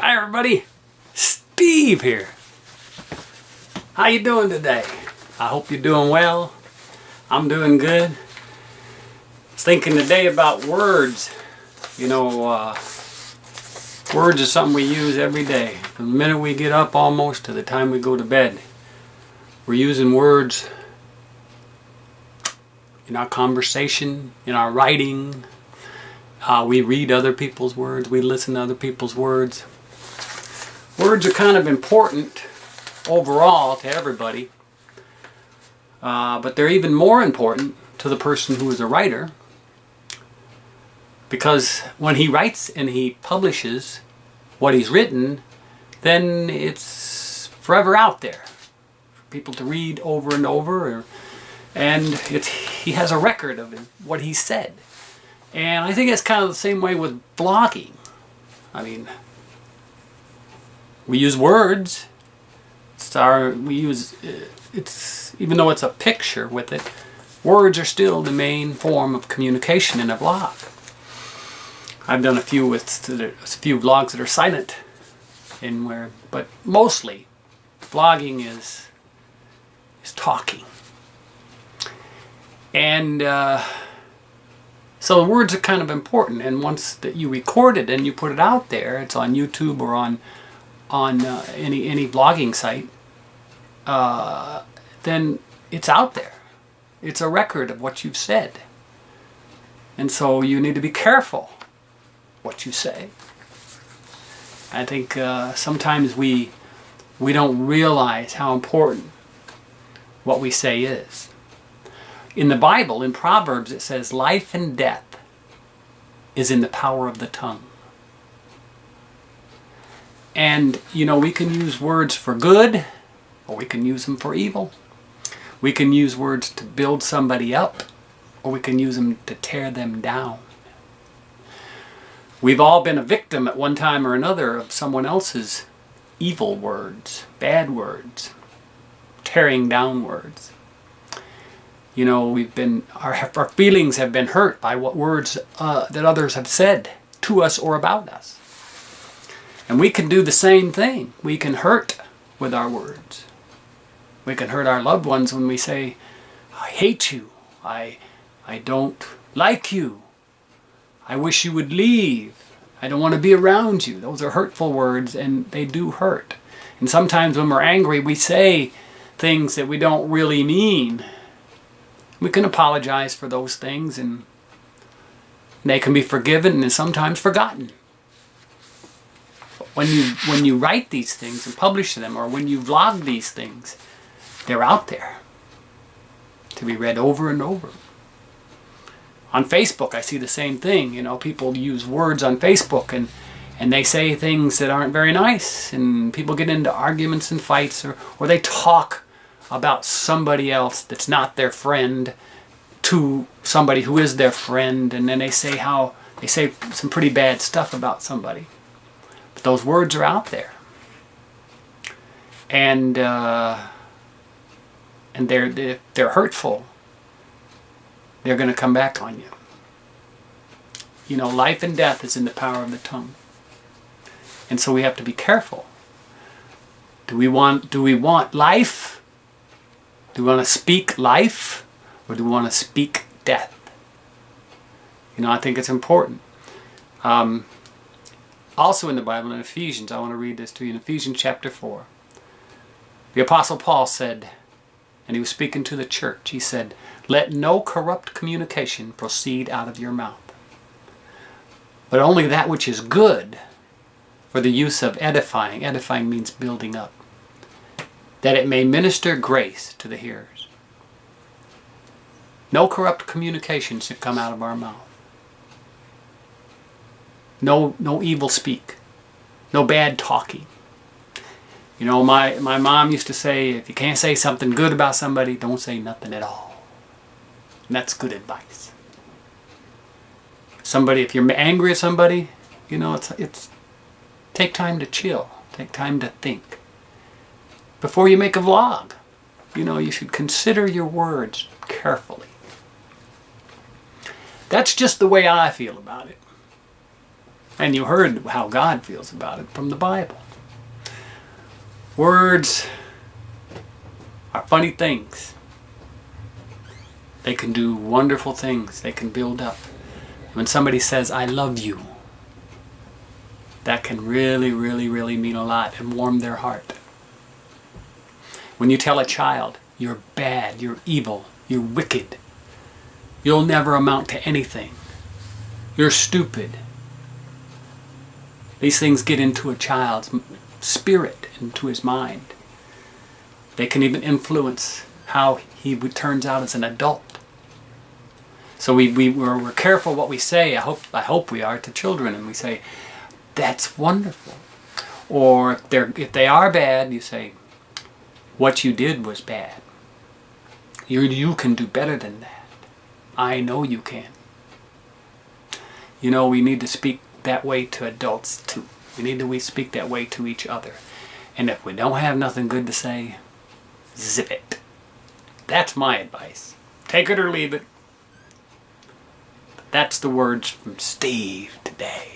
Hi everybody, Steve here. How you doing today? I hope you're doing well. I'm doing good. I was thinking today about words. Words is something we use every day. From the minute we get up almost to the time we go to bed. We're using words in our conversation, in our writing. We read other people's words. We listen to other people's words. Words are kind of important overall to everybody. But they're even more important to the person who is a writer. Because when he writes and he publishes what he's written, then it's forever out there for people to read over and over. He has a record of what he said. And I think it's kind of the same way with blogging. I mean, we use words. Even though it's a picture with it, words are still the main form of communication in a blog. I've done a few vlogs that are silent, but mostly blogging is talking. And so the words are kind of important. And once that you record it and you put it out there, it's on YouTube or on any blogging site, then it's out there. It's a record of what you've said. And so you need to be careful what you say. I think sometimes we don't realize how important what we say is. In the Bible, in Proverbs, it says, life and death is in the power of the tongue. And, we can use words for good, or we can use them for evil. We can use words to build somebody up, or we can use them to tear them down. We've all been a victim at one time or another of someone else's evil words, bad words, tearing down words. Our feelings have been hurt by what words that others have said to us or about us. And we can do the same thing. We can hurt with our words. We can hurt our loved ones when we say, I hate you. I don't like you. I wish you would leave. I don't want to be around you. Those are hurtful words, and they do hurt. And sometimes when we're angry, we say things that we don't really mean. We can apologize for those things, and they can be forgiven and sometimes forgotten. But when you write these things and publish them, or when you vlog these things, they're out there to be read over and over. On Facebook, I see the same thing. People use words on Facebook and they say things that aren't very nice, and people get into arguments and fights, or they talk about somebody else that's not their friend to somebody who is their friend, and then they say some pretty bad stuff about somebody. But those words are out there. And they're hurtful. They're going to come back on you. Life and death is in the power of the tongue. And so we have to be careful. Do we want life? Do we want to speak life? Or do we want to speak death? I think it's important. Also in the Bible, in Ephesians, I want to read this to you. In Ephesians chapter 4. The Apostle Paul said, and he was speaking to the church, he said, let no corrupt communication proceed out of your mouth, but only that which is good for the use of edifying. Edifying means building up, that it may minister grace to the hearers. No corrupt communication should come out of our mouth. No evil speak. No bad talking. My mom used to say, if you can't say something good about somebody, don't say nothing at all. And that's good advice. If you're angry at somebody, it's take time to chill. Take time to think. Before you make a vlog, you should consider your words carefully. That's just the way I feel about it. And you heard how God feels about it from the Bible. Words are funny things. They can do wonderful things. They can build up. When somebody says, I love you, that can really, really, really mean a lot and warm their heart. When you tell a child, you're bad, you're evil, you're wicked, you'll never amount to anything, you're stupid. These things get into a child's spirit, into his mind. They can even influence how he turns out as an adult. So we're careful what we say. I hope we are to children, and we say, that's wonderful. Or if they are bad, you say, what you did was bad. You can do better than that. I know you can. You know, we need to speak that way to adults too. We need to speak that way to each other. And if we don't have nothing good to say, zip it. That's my advice. Take it or leave it. That's the words from Steve today.